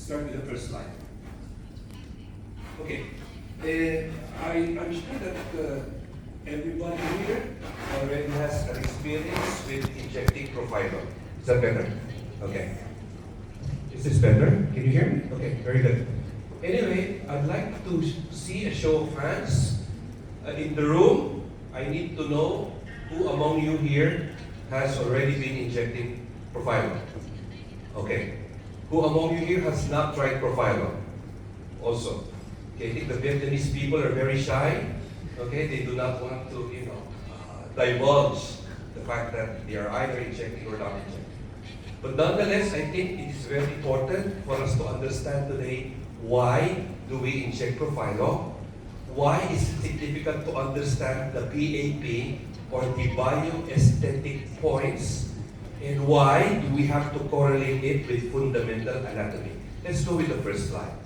start with the first slide. Okay. I'm sure that everybody here already has an experience with injecting profilo. Is that better? Okay. Is this better? Can you hear me? Okay, very good. Anyway, I'd like to see a show of hands in the room. I need to know who among you here has already been injecting profilo. Okay. Who among you here has not tried profilo? Also. Okay, I think the Vietnamese people are very shy. Okay, they do not want to, divulge the fact that they are either injecting or not injecting. But nonetheless, I think it is very important for us to understand today why do we inject profilo? Why is it significant to understand the BAP or the bioaesthetic points? And why do we have to correlate it with fundamental anatomy? Let's go with the first slide.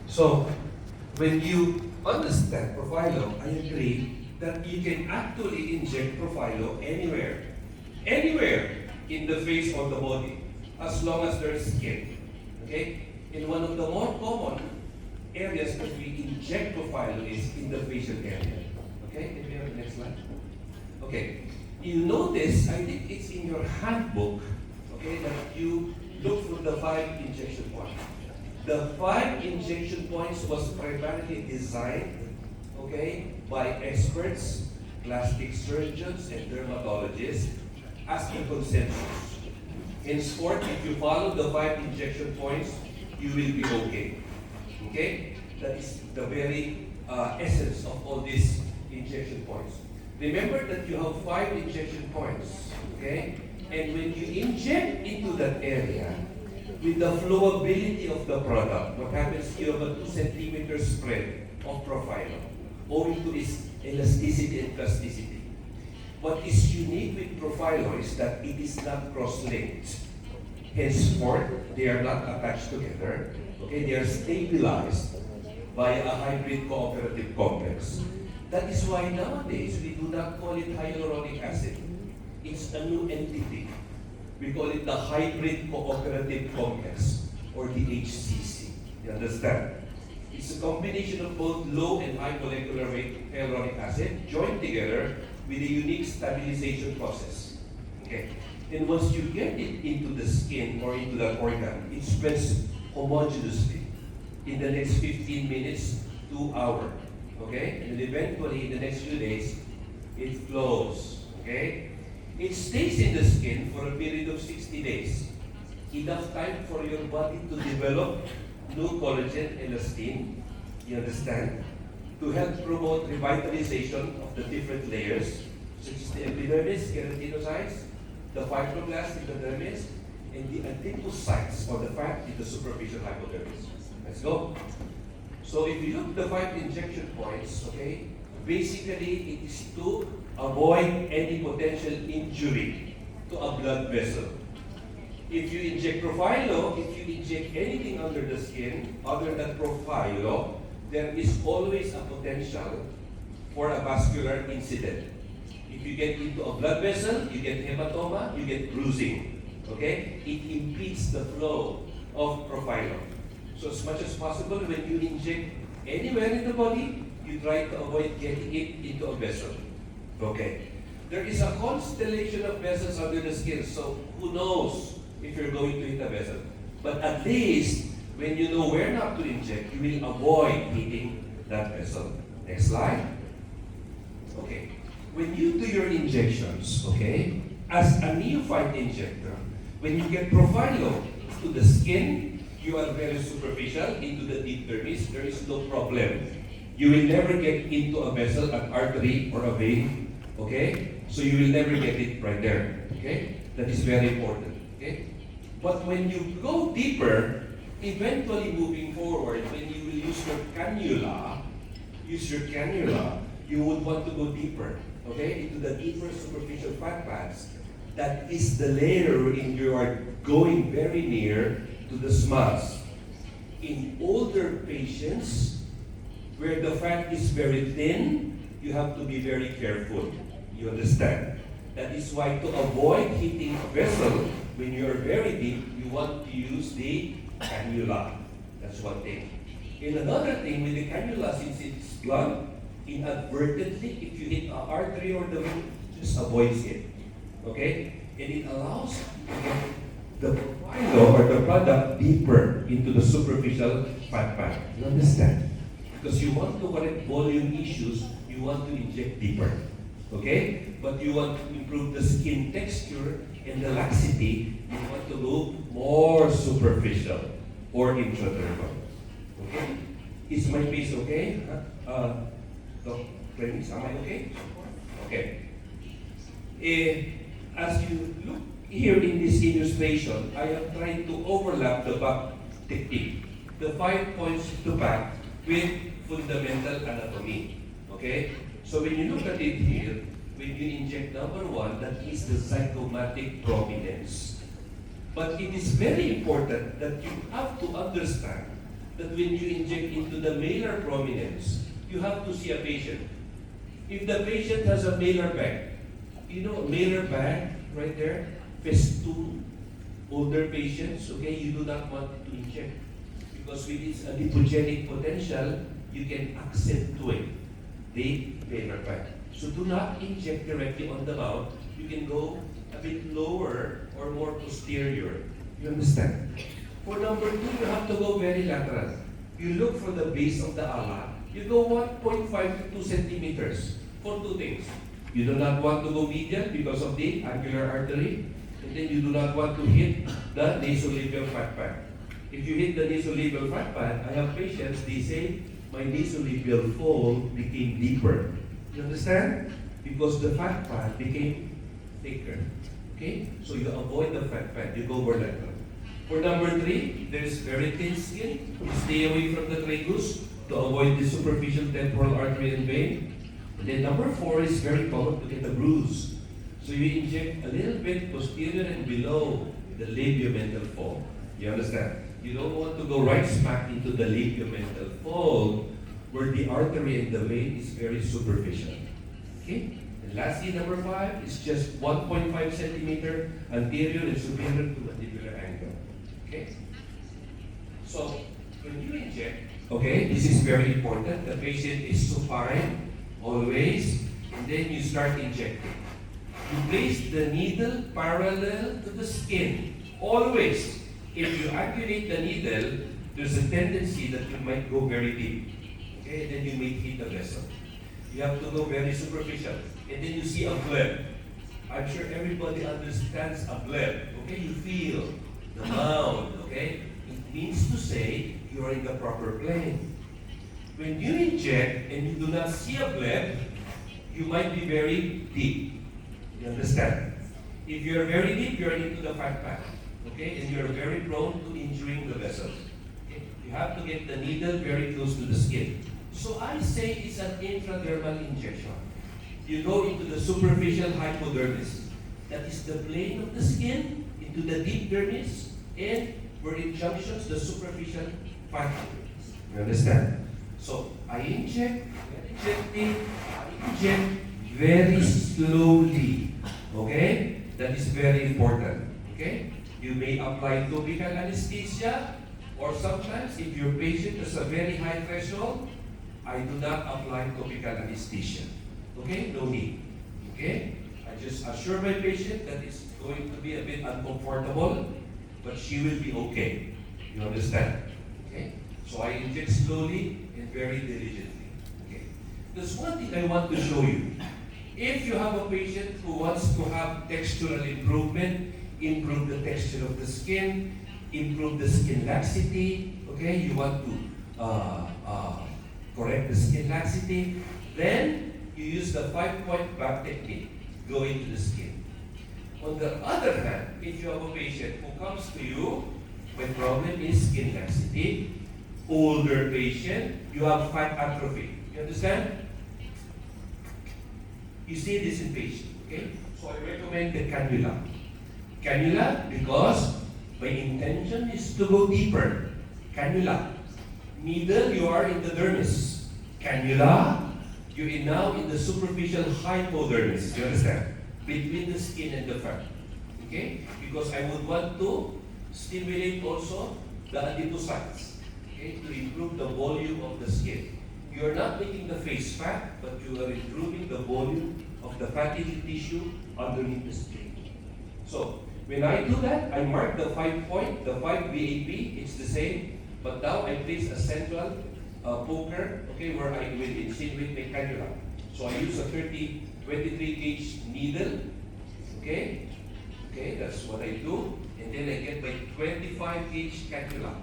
So, when you understand profilo, I agree that you can actually inject profilo anywhere in the face of the body, as long as there's skin. Okay? And one of the more common areas that we inject profilo is in the facial area. Okay? Can we have the next slide? Okay. You notice, I think it's in your handbook, okay, that you look for the 5 injection points. The 5 injection points was primarily designed, okay, by experts, plastic surgeons, and dermatologists as a consensus. Henceforth, if you follow the 5 injection points, you will be okay. Okay? That is the very essence of all these injection points. Remember that you have 5 injection points, okay? And when you inject into that area, with the flowability of the product, what happens, you have a 2 centimeter spread of profilo, owing to its elasticity and plasticity. What is unique with profilo is that it is not cross-linked. Henceforth, they are not attached together. Okay, they are stabilized by a hybrid cooperative complex. That is why nowadays we do not call it hyaluronic acid. It's a new entity. We call it the hybrid cooperative complex, or the HCC. You understand? It's a combination of both low and high molecular weight hyaluronic acid joined together with a unique stabilization process. Okay. And once you get it into the skin or into the organ, it spreads homogeneously in the next 15 minutes to hour. Okay? And eventually, in the next few days, it flows. Okay? It stays in the skin for a period of 60 days. Enough time for your body to develop new collagen, elastin, you understand? To help promote revitalization of the different layers, such as the epidermis, keratinocytes, the fibroblasts in the dermis, and the adipocytes, or the fat in the superficial hypodermis. Let's go. So if you look at the 5 injection points, okay, basically it is to avoid any potential injury to a blood vessel. If you inject profilo, if you inject anything under the skin other than profilo, there is always a potential for a vascular incident. If you get into a blood vessel, you get hematoma, you get bruising. Okay? It impedes the flow of profilo. So as much as possible, when you inject anywhere in the body, you try to avoid getting it into a vessel. Okay. There is a constellation of vessels under the skin, so who knows if you're going to hit a vessel. But at least, when you know where not to inject, you will avoid hitting that vessel. Next slide. Okay. When you do your injections, okay, as a neophyte injector, when you get profilo to the skin, you are very superficial, into the deep dermis, there is no problem. You will never get into a vessel, an artery, or a vein, okay? So you will never get it right there, okay? That is very important, okay? But when you go deeper, eventually moving forward, when you will use your cannula, you would want to go deeper, okay? Into the deeper superficial fat pads. That is the layer wherein you are going very near to the smuts. In older patients, where the fat is very thin, you have to be very careful. You understand? That is why to avoid hitting a vessel, when you're very deep, you want to use the cannula. That's one thing. And another thing with the cannula, since it's blunt, inadvertently, if you hit an artery or the vein, just avoids it. Okay? And it allows to get the profilo or the product deeper into the superficial fat pad. You understand? Because you want to correct volume issues, you want to inject deeper. Okay? But you want to improve the skin texture and the laxity, you want to go more superficial or intradermal. Okay? Is my face okay? Doc Premise, am I okay? Okay. As you look here in this illustration, I am trying to overlap the back technique, the 5 points to back with fundamental anatomy. Okay? So when you look at it here, when you inject number 1, that is the zygomatic prominence. But it is very important that you have to understand that when you inject into the malar prominence, you have to see a patient. If the patient has a malar bag, you know, malar bag right there, festoon, older patients, okay, you do not want to inject because with its adipogenic potential, you can accentuate the malar bag. So do not inject directly on the mouth. You can go a bit lower or more posterior. You understand? For number 2, you have to go very lateral. You look for the base of the ala. You go 1.5 to 2 centimeters for 2 things. You do not want to go medial because of the angular artery, and then you do not want to hit the nasolabial fat pad. If you hit the nasolabial fat pad, I have patients, they say, my nasolabial fold became deeper. You understand? Because the fat pad became thicker. Okay? So you avoid the fat pad, you go over lateral. For number 3, there's very thin skin. You stay away from the tragus to avoid the superficial temporal artery and vein. And then number 4 is very common to get a bruise. So you inject a little bit posterior and below the labiomental fold. You understand? You don't want to go right smack into the labiomental fold where the artery and the vein is very superficial. Okay? And lastly, number 5 is just 1.5 centimeter anterior and superior to mandibular angle. Okay? So, when you inject, okay, this is very important. The patient is supine, always, and then you start injecting. You place the needle parallel to the skin, always. If you angulate the needle, there's a tendency that you might go very deep. Okay, and then you may hit the vessel. You have to go very superficial. And then you see a bleb. I'm sure everybody understands a bleb. Okay, you feel the mound, okay? It means to say you are in the proper plane. When you inject and you do not see a bleb, you might be very deep. You understand? If you're very deep, you're into the fat pad. Okay, and you're very prone to injuring the vessels. Okay? You have to get the needle very close to the skin. So I say it's an intradermal injection. You go into the superficial hypodermis. That is the plane of the skin, into the deep dermis, and where it junctions the superficial fat dermis. You understand? So I inject very slowly. Okay? That is very important. Okay? You may apply topical anesthesia, or sometimes if your patient has a very high threshold, I do not apply topical anesthesia. Okay? No need. Okay? I just assure my patient that it's going to be a bit uncomfortable, but she will be okay. You understand? Okay? So I inject slowly and very diligently. Okay? There's one thing I want to show you. If you have a patient who wants to have textural improvement, improve the texture of the skin, improve the skin laxity, okay? You want to correct the skin laxity, then you use the 5-point back technique, go into the skin. On the other hand, if you have a patient who comes to you, my problem is skin laxity, older patient, you have fat atrophy. You understand? You see this in patient, okay? So I recommend the cannula. Cannula because my intention is to go deeper. Cannula. Needle, you are in the dermis. Cannula, you're now in the superficial hypodermis. You understand? Between the skin and the fat. Okay? Because I would want to stimulate also the adipocytes, okay, to improve the volume of the skin. You are not making the face fat, but you are improving the volume of the fatty tissue underneath the skin. So, when I do that, I mark the 5 point, the 5 VAP, it's the same, but now I place a central poker, okay, where I will insinuate my cannula. So I use a 23 gauge needle, okay, that's what I do, and then I get my 25 gauge cannula.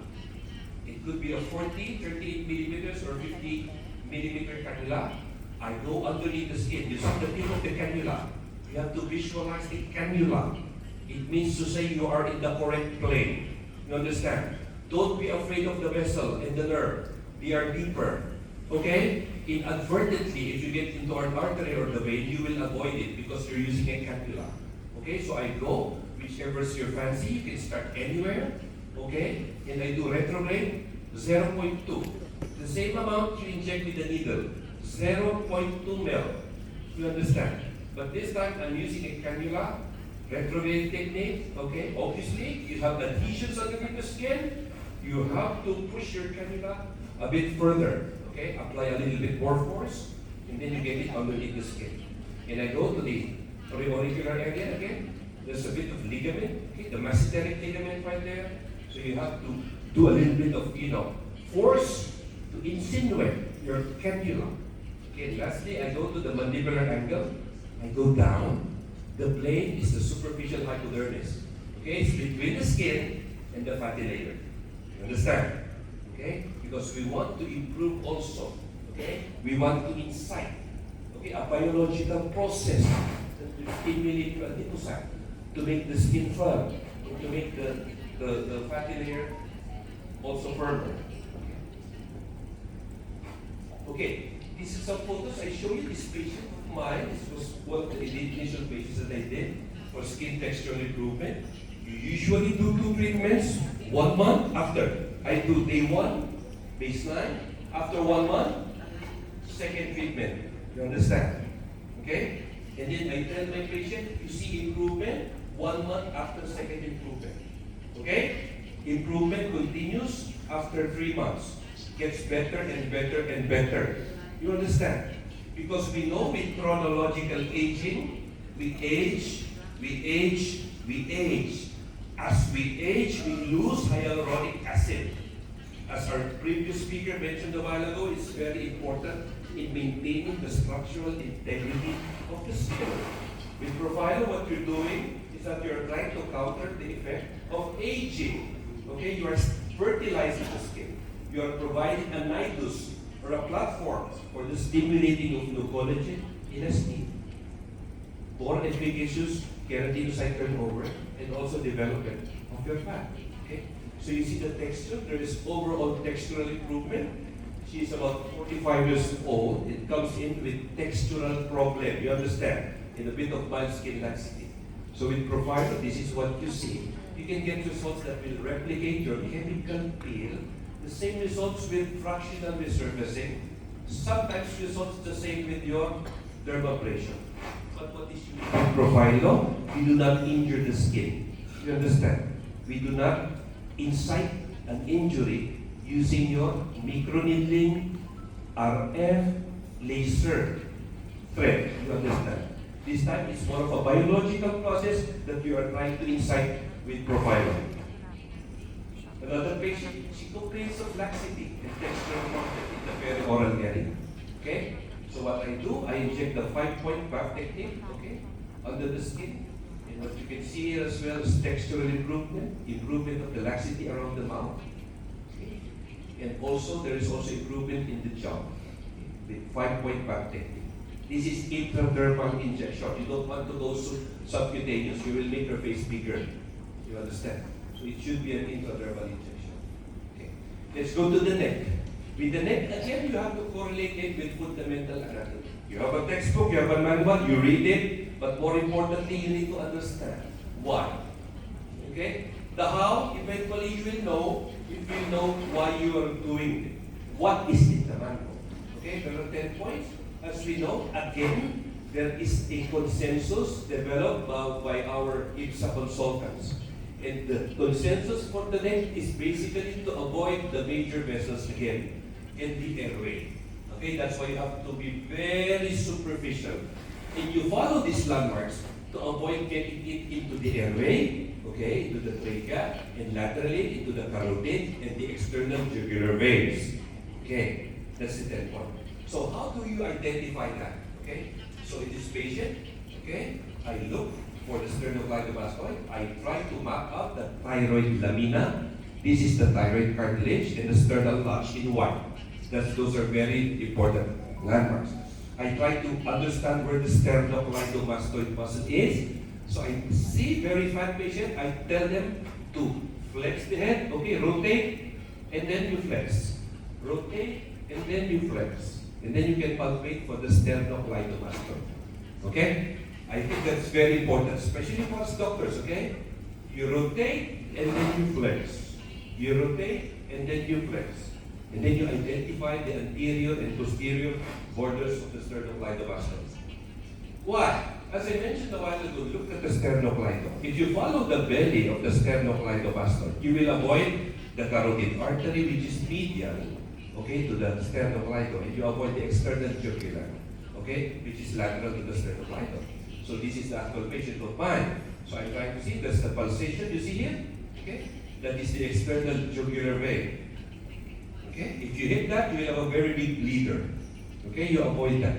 It could be a 40, 38 millimeters, or 50 millimeter cannula. I go underneath the skin. You see the tip of the cannula. You have to visualize the cannula. It means to say you are in the correct plane. You understand? Don't be afraid of the vessel and the nerve. They are deeper. Okay? Inadvertently, if you get into an artery or the vein, you will avoid it because you're using a cannula. Okay? So I go, whichever's your fancy. You can start anywhere. Okay? And I do retrograde, 0.2. The same amount you inject with the needle, 0.2 ml. You understand? But this time I'm using a cannula, retrograde technique. Okay? Obviously, you have adhesions underneath the skin. You have to push your cannula a bit further. Okay? Apply a little bit more force, and then you get it underneath the skin. And I go to the preauricular area again. There's a bit of ligament, okay? The masseteric ligament right there. So you have to do a little bit of, force to insinuate your cannula. Okay, lastly, I go to the mandibular angle. I go down. The plane is the superficial hypodermis. Okay, it's between the skin and the fatty layer. You understand? Okay, because we want to improve also. Okay, we want to incite. Okay, a biological process that will stimulate your adipocyte to make the skin firm, to make the fatty layer also firmer. Okay, this is some photos. I show you this patient of mine. This was one of the initial patients that I did for skin texture improvement. You usually do 2 treatments, 1 month after. I do day 1, baseline. After 1 month, second treatment. You understand? Okay? And then I tell my patient, you see improvement 1 month after second improvement. Okay? Improvement continues after 3 months. Gets better and better and better. You understand? Because we know with chronological aging, we age, we age, we age. As we age, we lose hyaluronic acid. As our previous speaker mentioned a while ago, it's very important in maintaining the structural integrity of the skin. With Profilo, what you're doing is that you're trying to counter the effect of aging. Okay, you are fertilizing the skin. You are providing a nidus or a platform for the stimulating of new collagen, elastin, more efficacious keratinocyte turnover, and also development of your fat. Okay, so you see the texture. There is overall textural improvement. She is about 45 years old. It comes in with textural problem. You understand? In a bit of mild skin laxity. So with Profilo, this is what you see. You can get results that will replicate your chemical peel. The same results with fractional resurfacing. Sometimes results the same with your dermabrasion. But what is unique with Profilo, we do not injure the skin. You understand? We do not incite an injury using your microneedling, RF, laser thread. You understand? This time it's more of a biological process that you are trying to incite with Profilo. Another patient, she complains of laxity and textural content in the perioral area. Okay? So what I do, I inject the 5-point back technique, okay, under the skin. And what you can see here as well is textural improvement, improvement of the laxity around the mouth. Okay? And also, there is also improvement in the jaw, okay, with 5-point back technique. This is intradermal injection. You don't want to go subcutaneous. You will make your face bigger. You understand? So it should be an intradermal injection. Okay. Let's go to the neck. With the neck, again, you have to correlate it with fundamental anatomy. You have a textbook, you have a manual, you read it, but more importantly, you need to understand why. Okay? The how, eventually you will know if you know why you are doing it. What is in the manual? Okay, there are 10 points. As we know, again, there is a consensus developed by our IPSA consultants. And the consensus for the neck is basically to avoid the major vessels again in the airway. Okay, that's why you have to be very superficial. And you follow these landmarks to avoid getting it into the airway, okay, into the trachea, and laterally into the carotid and the external jugular veins. Okay, that's the 10th one. So how do you identify that? Okay, so in this patient, okay, I look for the sternocleidomastoid. I try to map out the thyroid lamina. This is the thyroid cartilage and the sternal notch in white. Those are very important landmarks. I try to understand where the sternocleidomastoid muscle is. So I see very fat patient, I tell them to flex the head, okay, rotate, and then you flex. Rotate, and then you flex. And then you can palpate for the sternocleidomastoid. Okay? I think that's very important, especially for us doctors, okay? You rotate, and then you flex. You rotate, and then you flex. And then you identify the anterior and posterior borders of the sternocleidomastoid. Why? As I mentioned a while ago, look at the sternocleido. If you follow the belly of the sternocleidomastoid, you will avoid the carotid artery, which is medial, okay, to the sternocleido, and you avoid the external jugular, okay, which is lateral to the sternocleido. So this is the actual patient of mine. So I'm trying to see, that's the pulsation you see here, okay? That is the external jugular vein. Okay? If you hit that, you will have a very big bleeder. Okay? You avoid that.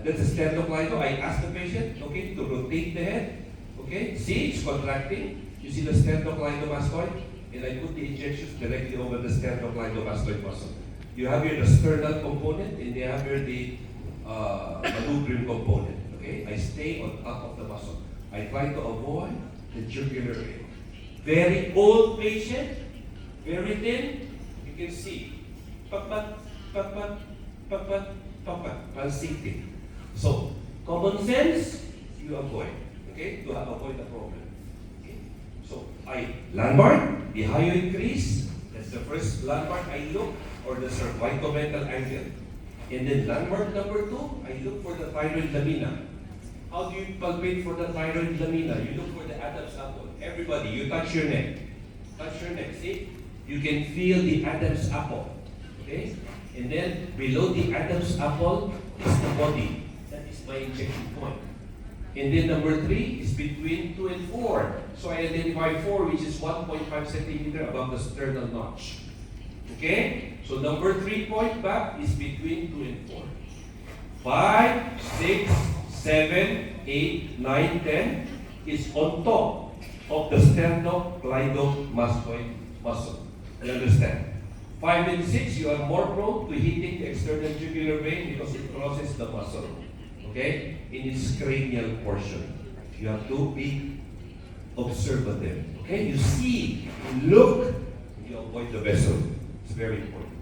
That's the sternocleido. I ask the patient, okay, to rotate the head. Okay? See, it's contracting. You see the sternocleidomastoid? And I put the injections directly over the sternocleidomastoid muscle. You have here the sternal component, and you have here the manubrium component. Okay? I stay on top of the muscle. I try to avoid the jugular vein. Very old patient, very thin, you can see. Papat, papat, papat, papat, pulsating. So, common sense, you avoid, okay, to avoid the problem. Okay? So, landmark, the hyoid crease, that's the first landmark I look, or the cervicomental angle. And then landmark number 2, I look for the thyroid lamina. How do you palpate for the thyroid lamina? You look for the Adam's apple. Everybody, you touch your neck. Touch your neck, see? You can feel the Adam's apple. Okay? And then below the Adam's apple is the body. That is my injection point. And then number 3 is between 2 and 4. So I identify 4, which is 1.5 centimeter above the sternal notch. Okay? So number 3 point back is between 2 and 4. 5, 6, 7, 8, 9, 10 is on top of the sternocleidomastoid muscle. You understand? 5 and 6, you are more prone to hitting the external jugular vein because it crosses the muscle. Okay? In its cranial portion. You have to be observative. Okay? You see, you look, you avoid the vessel. It's very important.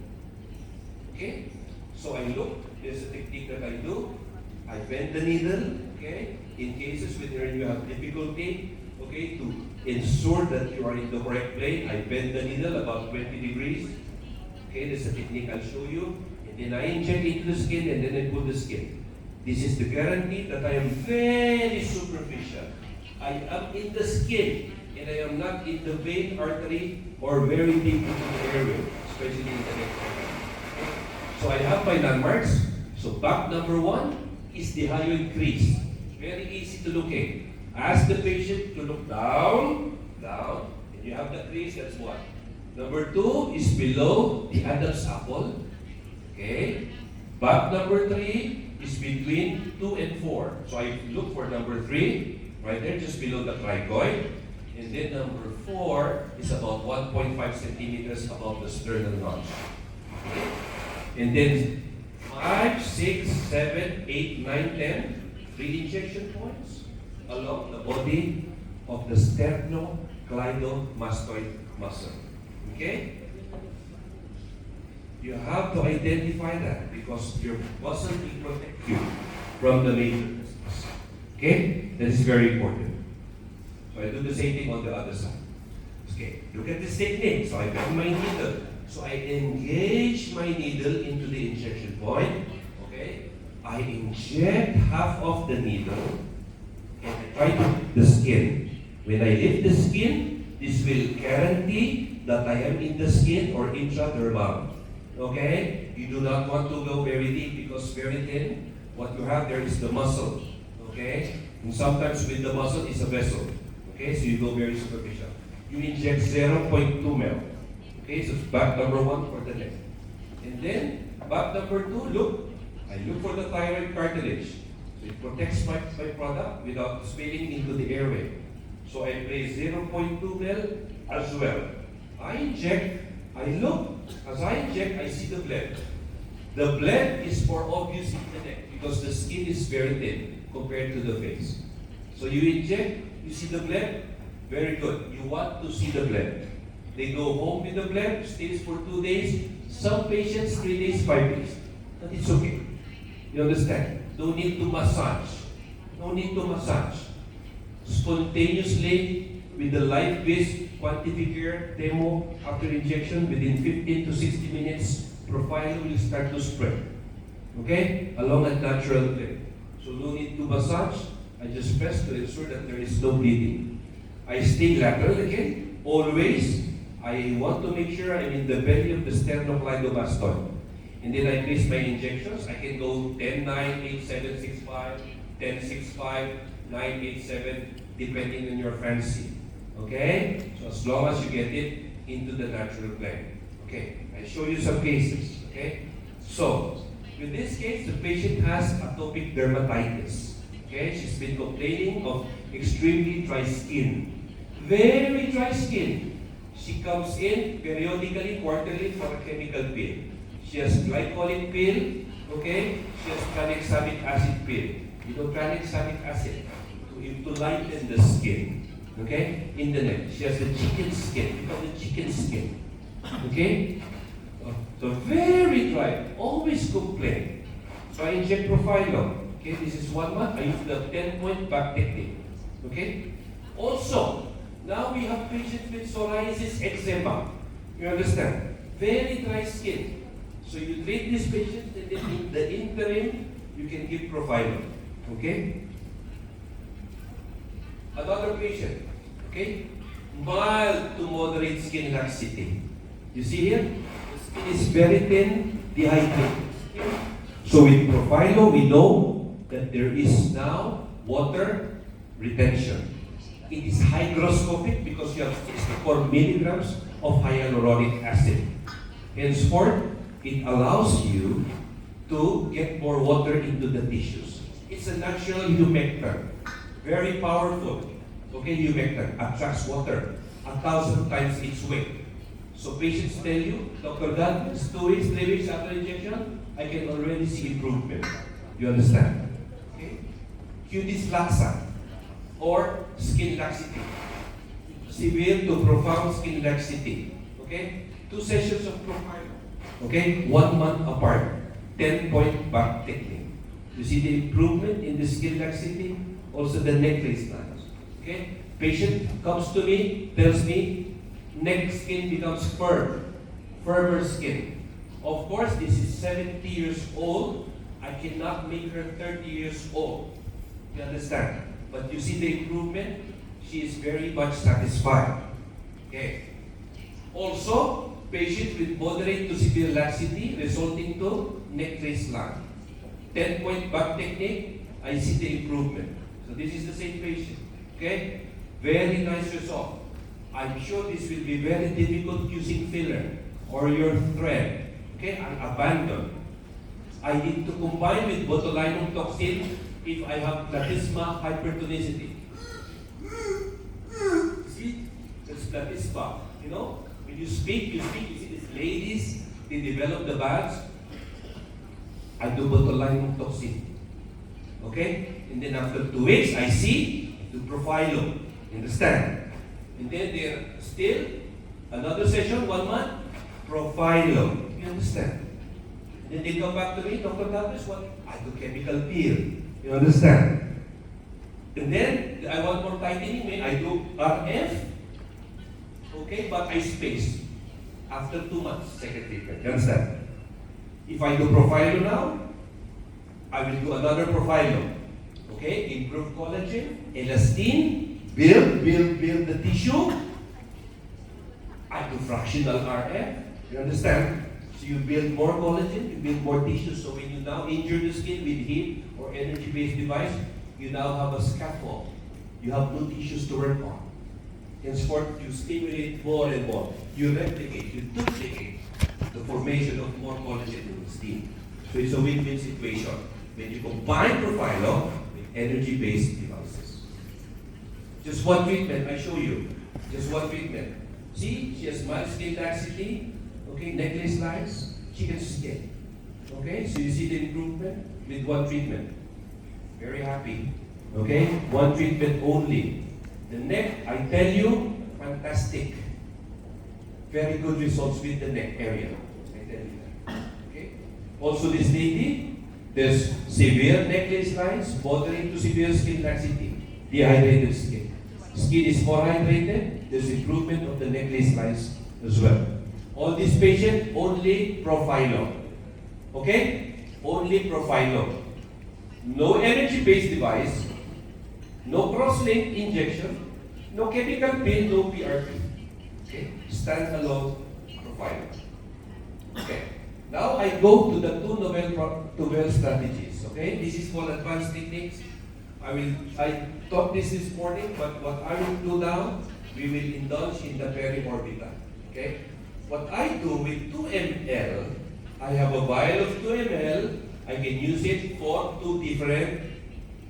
Okay? So I look, there's a technique that I do. I bend the needle, okay? In cases where you have difficulty, okay, to ensure that you are in the correct plane, I bend the needle about 20 degrees. Okay, there's a technique I'll show you. And then I inject into the skin and then I pull the skin. This is the guarantee that I am very superficial. I am in the skin and I am not in the vein, artery, or very deep into the airway, especially in the neck. So I have my landmarks. So back number 1 is the hyoid crease. Very easy to locate. Ask the patient to look down, down, and you have the crease, that's 1. Number 2 is below the Adam's apple. Okay? Back number 3 is between 2 and 4. So I look for number 3, right there, just below the cricoid. And then number 4 is about 1.5 centimeters above the sternal notch. Okay? And then 5, 6, 7, 8, 9, 10, 3 injection points along the body of the sternocleidomastoid muscle. Okay? You have to identify that because your muscle will protect you from the major vessels. Okay? That is very important. So I do the same thing on the other side. Okay, look at this technique. So I got my needle. So I engage my needle into the injection point. Okay? I inject half of the needle and I try to lift the skin. When I lift the skin, this will guarantee that I am in the skin or intradermal. Okay? You do not want to go very deep because very thin, what you have there is the muscle. Okay? And sometimes with the muscle is a vessel. Okay? So you go very superficial. You inject 0.2 ml. Okay? So back number 1 for the neck. And then, back number 2, look. I look for the thyroid cartilage. So it protects my product without spilling into the airway. So I place 0.2 ml as well. I inject, I look. As I inject, I see the bled. The bled is for obvious in the neck because the skin is very thin compared to the face. So you inject, you see the bled, very good. You want to see the bled. They go home with the bled, stays for 2 days. Some patients 3 days, 5 days. But it's okay. You understand? No need to massage. No need to massage. Spontaneously, with the light-based quantifier demo after injection, within 15 to 60 minutes, profile will start to spread. Okay? Along a natural plane. So no need to massage. I just press to ensure that there is no bleeding. I stay lateral again. Always, I want to make sure I'm in the belly of the sternocleidomastoid. And then I place my injections. I can go 10, 9, 8, 7, 6, 5, 10, 6, 5, 9, 8, 7, depending on your fancy. Okay? So as long as you get it into the natural plane. Okay? I show you some cases. Okay? So, with this case, the patient has atopic dermatitis. Okay? She's been complaining of extremely dry skin. Very dry skin. She comes in periodically, quarterly for a chemical pill. She has glycolin pill, okay? She has tranexamic acid pill. You know tranexamic acid to lighten the skin, okay? In the neck. She has the chicken skin. You call it chicken skin, okay? So very dry. Always complain. So I inject profilo. Okay, this is 1 month. I use the 10-point back technique. Okay? Also, now we have patients with psoriasis eczema. You understand? Very dry skin. So you treat these patients and then in the interim, you can give profilo. Okay? Another patient. Okay? Mild to moderate skin laxity. You see here? The skin is very thin, dehydrated. So with profilo, we know that there is now water retention. It is hygroscopic because you have 64 milligrams of hyaluronic acid. Henceforth, it allows you to get more water into the tissues. It's a natural humectant. Very powerful. Okay, humectant attracts water 1,000 times its weight. So patients tell you, Dr. Dan, it's 2 weeks, 3 weeks after injection, I can already see improvement. You understand? Okay? Cutis laxa or skin laxity. Severe to profound skin laxity. Okay? 2 sessions of profile. Okay? 1 month apart. 10-point back technique. You see the improvement in the skin laxity? Also the neck lines. Okay? Patient comes to me, tells me, neck skin becomes firm. Firmer skin. Of course, this is 70 years old. I cannot make her 30 years old. You understand? But you see the improvement? She is very much satisfied. Okay. Also, patients with moderate to severe laxity resulting to neck trace line. 10-point back technique, I see the improvement. So this is the same patient. Okay? Very nice result. I'm sure this will be very difficult using filler or your thread. Okay? I'll abandon. I need to combine with botulinum toxin if I have platysma hypertonicity. See? That's platysma. You know? When you speak, you see these ladies, they develop the bags. I do botulinum toxin. Okay? And then after 2 weeks, I see the profilo. Understand? And then there still another session, 1 month, profilo. You understand? And then they come back to me, Dr. Davis, what? I do chemical peel. You understand? And then I want more tightening, I do RF. Okay, but I space. After 2 months, second treatment. You understand? If I do profilo now, I will do another profilo. Okay, improve collagen, elastin, build the tissue. I do fractional RF. You understand? So you build more collagen, you build more tissue. So when you now injure the skin with heat or energy-based device, you now have a scaffold. You have new tissues to work on. Henceforth, you stimulate more and more. You replicate, you duplicate the formation of more collagen in the skin. So it's a win-win situation when you combine profilo with energy-based devices. Just one treatment, I show you. Just one treatment. See, she has mild skin laxity, okay, necklace lines, chicken skin. Okay, so you see the improvement with one treatment. Very happy. Okay, one treatment only. The neck, I tell you, fantastic. Very good results with the neck area. I tell you that. Okay. Also this lady, there's severe necklace lines, moderate to severe skin laxity, dehydrated skin. Skin is more hydrated, there's improvement of the necklace lines as well. All these patients, only profilo. Okay? Only profilo. No energy-based device, no cross-linked injection, no chemical pill, no PRP. Okay? Stand-alone profilo. Okay. Now I go to the two novel strategies. Okay? This is for advanced techniques. I taught this morning, but what I will do now, we will indulge in the peri-orbital. Okay? What I do with 2 ml, I have a vial of 2 ml, I can use it for 2 different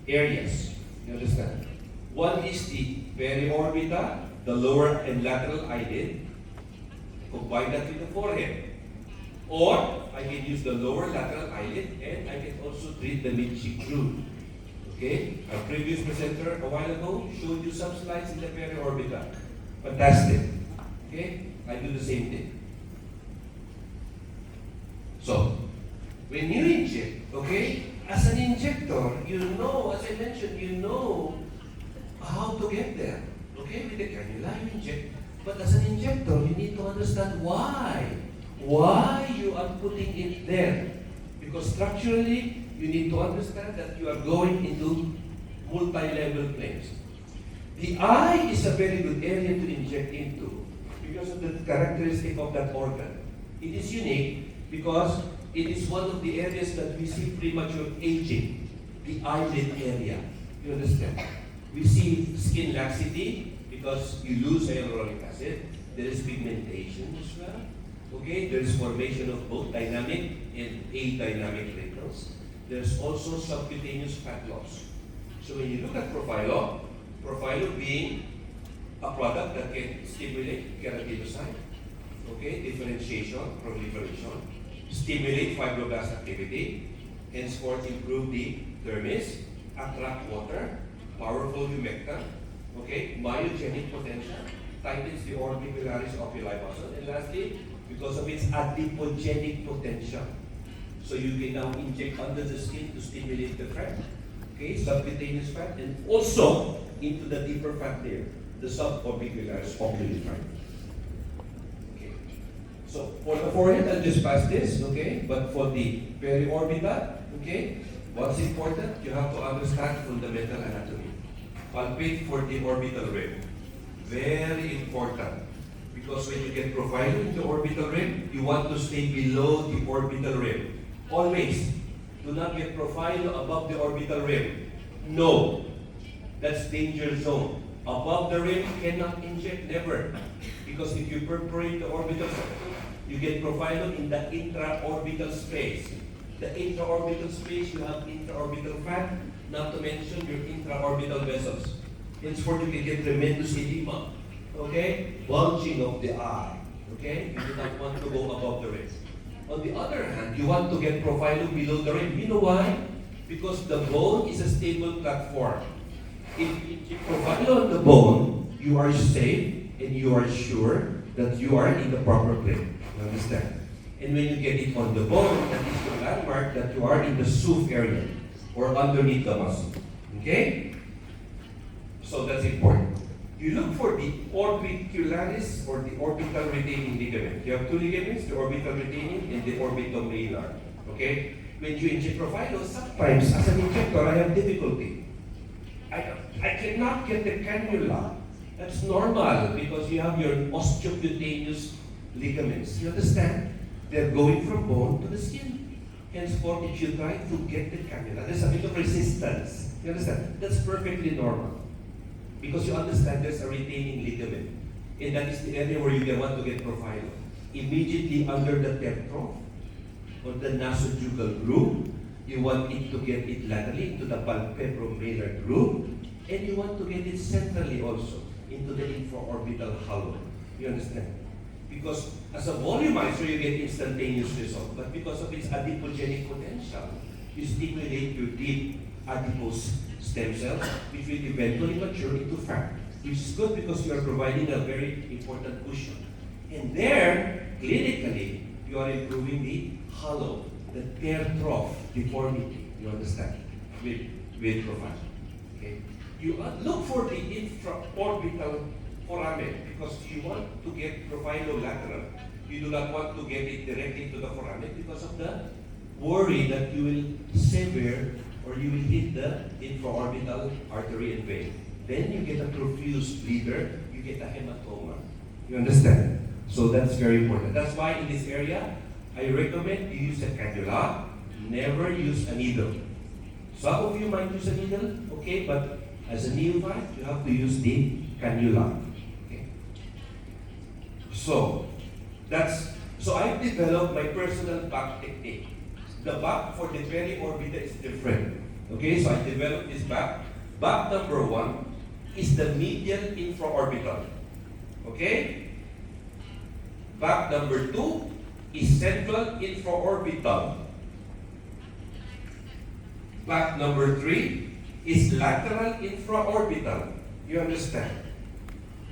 areas. You understand? One is the peri-orbital, the lower and lateral eyelid. Combine that with the forehead. Or I can use the lower lateral eyelid and I can also treat the mid-cheek groove. Okay? Our previous presenter a while ago showed you some slides in the peri-orbital. Fantastic. Okay? I do the same thing. So, when you inject, okay, as an injector, you know, as I mentioned, you know how to get there. Okay, with the cannula, you inject. But as an injector, you need to understand why. Why you are putting it there. Because structurally, you need to understand that you are going into multi-level planes. The eye is a very good area to inject into because of the characteristic of that organ. It is unique because it is one of the areas that we see premature aging, the eyelid area. You understand? We see skin laxity because you lose hyaluronic acid. There is pigmentation as well. Okay, there is formation of both dynamic and adynamic wrinkles. There's also subcutaneous fat loss. So when you look at profilo being a product that can stimulate keratinocyte, okay, differentiation, proliferation, stimulate fibroblast activity, henceforth improve the dermis, attract water, powerful humectant, okay, myogenic potential, tightens the orbicularis oculi muscle, and lastly, because of its adipogenic potential. So you can now inject under the skin to stimulate the fat, okay, subcutaneous fat, and also into the deeper fat layer, the suborbicularis oculi. Okay. So for the forehead, I'll just pass this, okay, but for the peri-orbital, okay, what's important? You have to understand fundamental anatomy. Palpate for the orbital rim. Very important. Because when you get profilo in the orbital rim, you want to stay below the orbital rim. Always. Do not get profilo above the orbital rim. No. That's danger zone. Above the rim, cannot inject, never. Because if you perforate the orbital septum, you get profilo in the intra-orbital space. The intra-orbital space, you have intra-orbital fat, not to mention your intra-orbital vessels. Henceforth, you can get tremendous edema. Okay? Bulging of the eye. Okay? You do not want to go above the rim. On the other hand, you want to get profilo below the rim. You know why? Because the bone is a stable platform. If you profilo on the bone, you are safe and you are sure that you are in the proper plane. You understand? And when you get it on the bone, that is the landmark that you are in the SUF area or underneath the muscle. Okay? So that's important. You look for the orbicularis or the orbital retaining ligament. You have 2 ligaments, the orbital retaining and the orbitomalar. Okay? When you inject profilo, sometimes as an injector, I have difficulty. I cannot get the cannula. That's normal because you have your osteocutaneous ligaments. You understand? They're going from bone to the skin. Henceforth, if you try to get the cannula, there's a bit of resistance. You understand? That's perfectly normal. Because you understand there's a retaining ligament. And that is the area where you want to get profilo. Immediately under the tectron, or the nasojugal groove, you want it to get it laterally into the palpebromailar groove, and you want to get it centrally also into the infraorbital hollow. You understand? Because as a volumizer, you get instantaneous result, but because of its adipogenic potential, you stimulate your deep adipose stem cells, which will eventually mature into fat, which is good because you are providing a very important cushion. And there, clinically, you are improving the hollow, the tear trough deformity. You understand? With profile. Okay. You look for the infraorbital foramen because you want to get profilolateral. You do not want to get it directly to the foramen because of the worry that you will sever or you will hit the infraorbital artery and vein. Then you get a profuse bleeder, you get a hematoma. You understand? So that's very important. That's why in this area, I recommend you use a cannula, never use a needle. Some of you might use a needle, okay, but as a neophyte, you have to use the cannula. Okay. So I've developed my personal back technique. The back for the periorbita is different. Okay, so I developed this back. Back number 1 is the medial infraorbital. Okay? Back number 2 is central infraorbital. Back number 3 is lateral infraorbital. You understand?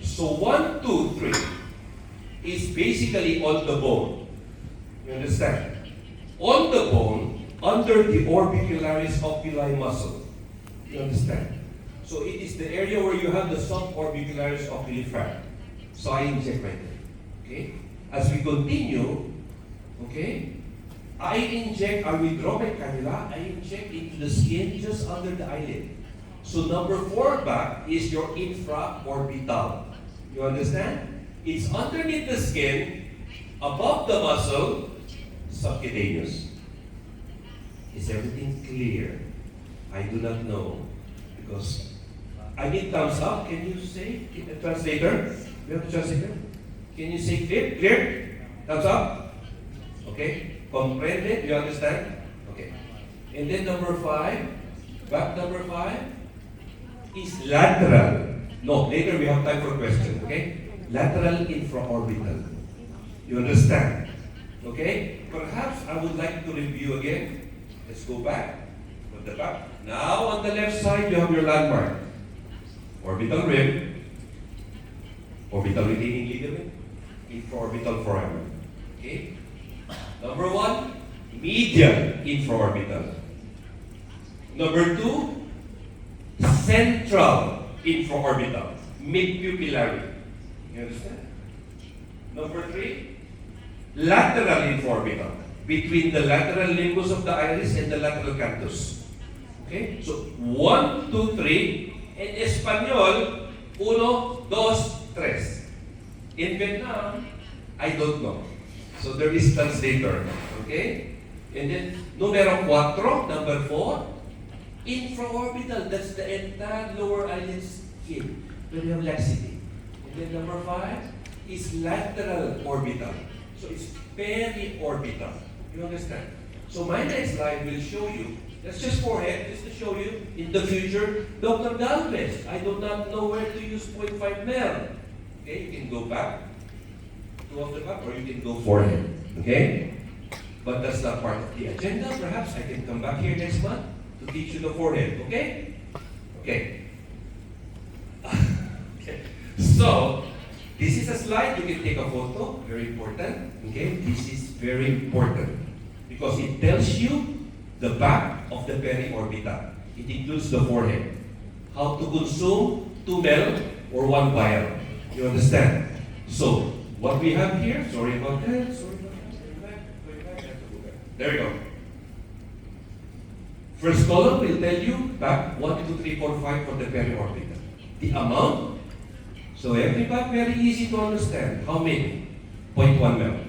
So 1, 2, 3 is basically on the bone. You understand? On the bone, under the orbicularis oculi muscle. You understand? So it is the area where you have the suborbicularis oculi fat. So I inject right there. Okay? As we continue, okay, I withdraw my cannula, I inject into the skin just under the eyelid. So number 4 back is your infraorbital. You understand? It's underneath the skin, above the muscle, subcutaneous. Is everything clear? I do not know because I need thumbs up. Can you say, translator? We have a translator? Can you say clear? Clear? Thumbs up? Okay. Comprende? You understand? Okay. And then number 5, back number 5 is lateral. No, later we have time for question. Okay? Lateral infraorbital. You understand? Okay? Perhaps I would like to review again. Let's go back. Put the back. Now on the left side, you have your landmark. Orbital rim, orbital retaining ligament, infraorbital foramen. Okay? Number 1, medial infraorbital. Number 2, central infraorbital, mid-pupillary. You understand? Number 3, lateral infraorbital, between the lateral limbus of the iris and the lateral canthus. Okay? So, 1, 2, 3. In Espanol, 1, 2, 3. In Vietnam, I don't know. So there is translator. Okay? And then, numero 4, number 4, infraorbital. That's the entire lower eyelid skin. Where you have laxity. And then number 5 is lateral orbital. So it's periorbital. You understand? So my next slide will show you. That's just forehead, just to show you in the future. Dr. Galvez, I do not know where to use 0.5 ml. Okay, you can go back, 2 of the back, or you can go forehead. Okay? But that's not part of the agenda. Perhaps I can come back here next month to teach you the forehead. Okay? Okay. Okay. So, this is a slide. You can take a photo. Very important. Okay? This is very important because it tells you the back of the periorbita. It includes the forehead. How to consume 2 ml or 1 vial. You understand? So, what we have here, sorry about that. Sorry about that. Go back. I have to go back. There we go. First column will tell you back 1, 2, 3, 4, 5 for the periorbital. The amount. So everybody very easy to understand. How many? 0.1 ml.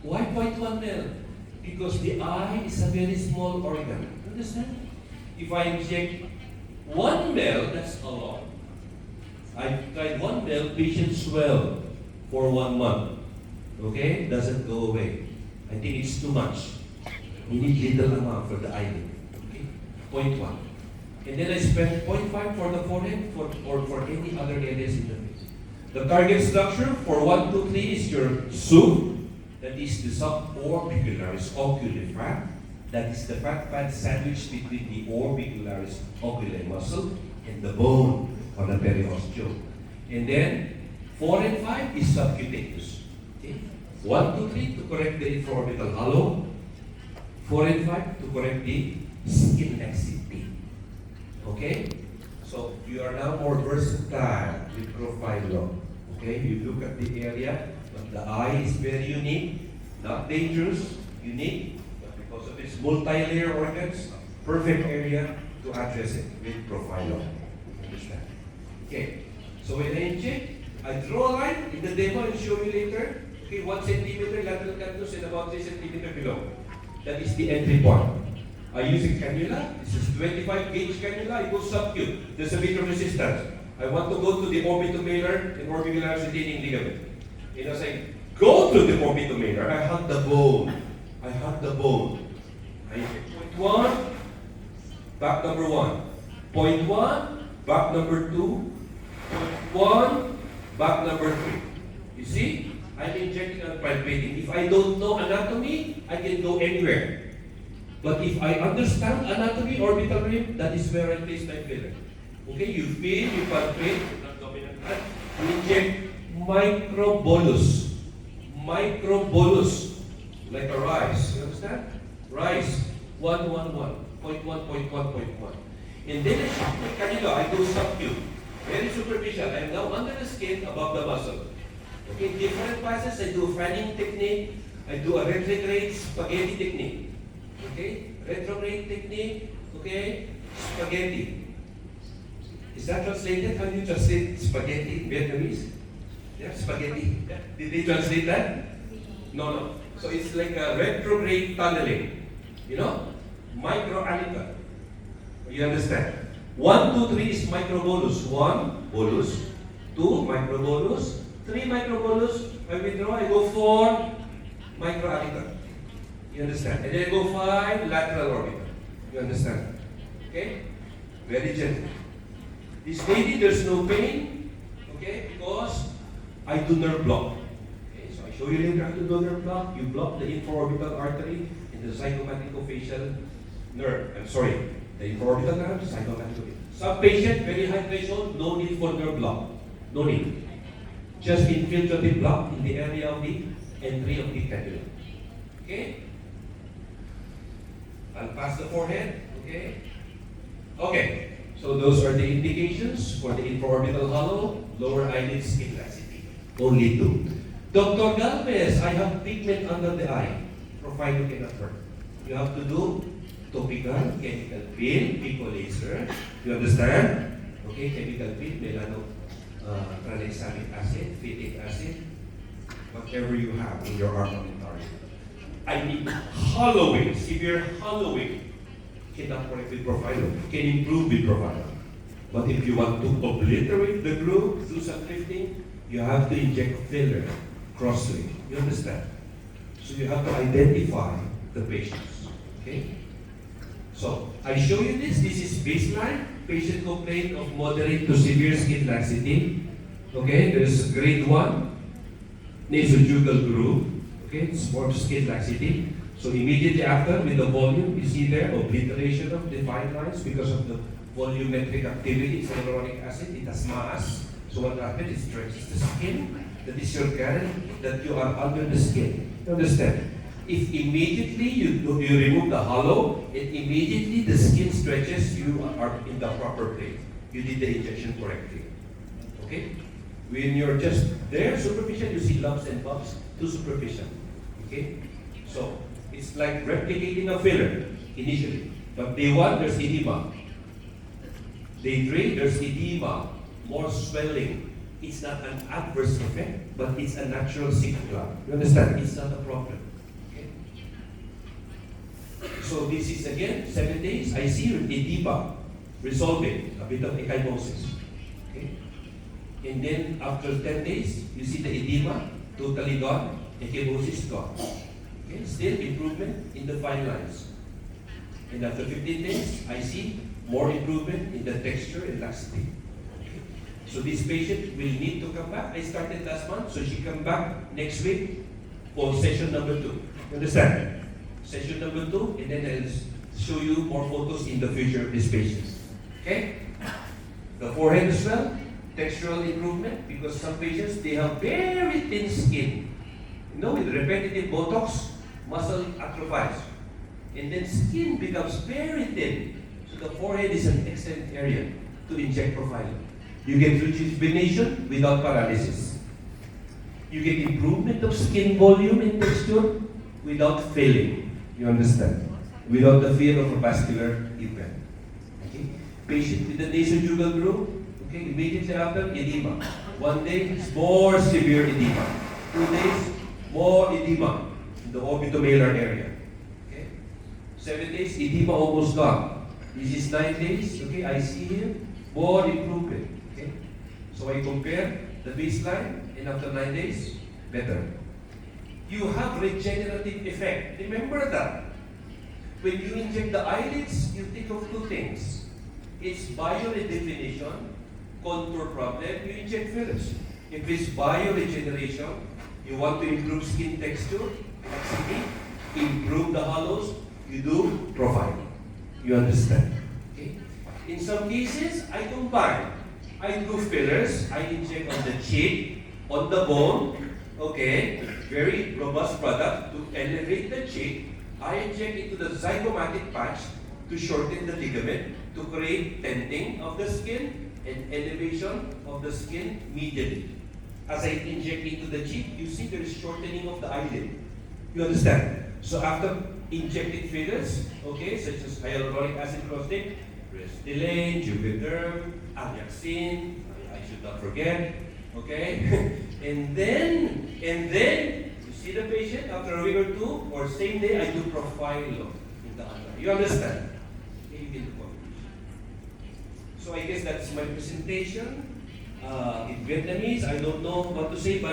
Why 0.1 ml? Because the eye is a very small organ. Understand? If I inject 1 ml, that's a lot. I tried 1 ml, patient swell for 1 month. Okay? Doesn't go away. I think it's too much. We need little amount for the eyelid. Okay? 0.1. And then I spent 0.5 for the forehead or for any other areas in the face. The target structure for 1, 2, 3 is your soup. That is the suborbicularis oculi fat. That is the fat pad sandwiched between the orbicularis oculi muscle and the bone of the periosteum. And then 4 and 5 is subcutaneous. Okay? 1, 2, 3 to correct the infraorbital hollow. 4 and 5 to correct the skin laxity. Okay? So you are now more versatile with profilo. Okay? You look at the area, but the eye is very unique, not dangerous, unique, but because of its multi-layer organs, perfect area to address it with profilo. Understand? Okay. So when I inject, I draw a line in the demo and show you later. Okay, 1 centimeter lateral canthus and about 3 centimeter below. That is the entry point. I use a cannula. This is 25 gauge cannula. I go sub-Q. There's a bit of resistance. I want to go to the orbitomalar and orbicularis retaining ligament. And as I go to the orbitomalar, I hug the bone. I hug the bone. I inject point 1, back number 1. Point 1, back number 2. Point 1, back number 3. You see? I'm injecting and palpating. If I don't know anatomy, I can go anywhere. But if I understand anatomy, orbital rim, that is where I place my filler. Okay, you feel, you palpate, not dominant hand. You inject microbolus. Microbolus. Like a rice. You understand? Rice. 1, 1, 1. Point 1, point 1, point 1. And then I shoot my cannula. I go sub-Q. Very superficial. I am now under the skin, above the muscle. Okay, different passes. I do a fanning technique. I do a retrograde spaghetti technique. Okay, retrograde technique. Okay, spaghetti. Is that translated? How do you translate spaghetti in Vietnamese? Yeah, spaghetti. Did they translate that? No. So it's like a retrograde tunneling. You know? Microanica. You understand? 1, 2, 3 is microbolus. 1, bolus. 2, microbolus. 3 microbolus. I withdraw, I go 4, microanica. You understand? And then I go 5, lateral orbital. You understand? Okay? Very gentle. This lady, there's no pain. Okay? Because I do nerve block. Okay? So I show you later how to do nerve block. You block the infraorbital artery and the zygomatic-facial nerve. I'm sorry. The infraorbital nerve, zygomatic-facial. Some patient, very high threshold, no need for nerve block. No need. Just infiltrative block in the area of the entry of the cannula. Okay? I'll pass the forehead. Okay? Okay. So those are the indications for the infraorbital hollow, lower eyelid skin laxity. Only 2. Dr. Galvez, I have pigment under the eye. Profilo cannot work. You have to do topical, chemical peel, pico laser. You understand? Okay, chemical peel, tranexamic acid, phytic acid, whatever you have in your armamentarium. I need hollowing, severe hollowing. Cannot work with profilo, can improve with profilo. But if you want to obliterate the groove, do some lifting, you have to inject filler, cross-link. You understand? So you have to identify the patients. Okay? So I show you this. This is baseline. Patient complaint of moderate to severe skin laxity. Okay, there's grade 1 nasojugal groove. Okay, it's more skin laxity. So immediately after, with the volume, you see there obliteration of the fine lines because of the volumetric activity. It's hyaluronic acid. It has mass. So what happens? It stretches the skin. That is your guarantee that you are under the skin. You understand? If immediately you remove the hollow, and immediately the skin stretches, you are in the proper place. You did the injection correctly. Okay? When you're just there, superficial, you see lumps and bumps, too superficial. Okay? So, it's like replicating a filler initially. But day 1, there's edema. Day 3, there's edema, more swelling. It's not an adverse effect, but it's a natural signal. You understand? It's not a problem. Okay? So this is again 7 days. I see edema resolving, a bit of ecchymosis. Okay? And then after 10 days, you see the edema totally gone, ecchymosis gone. Okay? Still improvement in the fine lines. And after 15 days, I see more improvement in the texture and laxity. Okay. So this patient will need to come back. I started last month, so she come back next week for session number 2. You understand? Session number 2, and then I'll show you more photos in the future of these patients. Okay? The forehead as well, textural improvement, because some patients, they have very thin skin. You know, with repetitive Botox, muscle atrophies. And then skin becomes very thin. So the forehead is an excellent area to inject profilo. You get rejuvenation without paralysis. You get improvement of skin volume and texture without failing. You understand? Without the fear of a vascular event. Okay? Patient with the nasojugal groove, okay, immediately after edema. 1 day, it's more severe edema. 2 days, more edema in the orbitomalar area. 7 days, edema almost gone. This is 9 days, okay, I see here, more improvement, okay. So I compare the baseline, and after 9 days, better. You have regenerative effect. Remember that. When you inject the eyelids, you think of 2 things. It's bioredefinition, contour problem, you inject fillers. If it's bioregeneration, you want to improve skin texture, laxity, improve the hollows, you do profiling. You understand? Okay. In some cases, I combine. I do fillers. I inject on the cheek, on the bone. Okay. Very robust product to elevate the cheek. I inject into the zygomatic patch to shorten the ligament, to create tenting of the skin and elevation of the skin medially. As I inject into the cheek, you see there is shortening of the eyelid. You understand? So after injected fillers, okay, such as hyaluronic acid cross-link, Restylane, Juvederm, Amiaxin, I should not forget, okay? and then, you see the patient after a week or 2, or same day, I do profilo in the under. You understand? Okay, you get the point. So I guess that's my presentation. In Vietnamese, I don't know what to say, but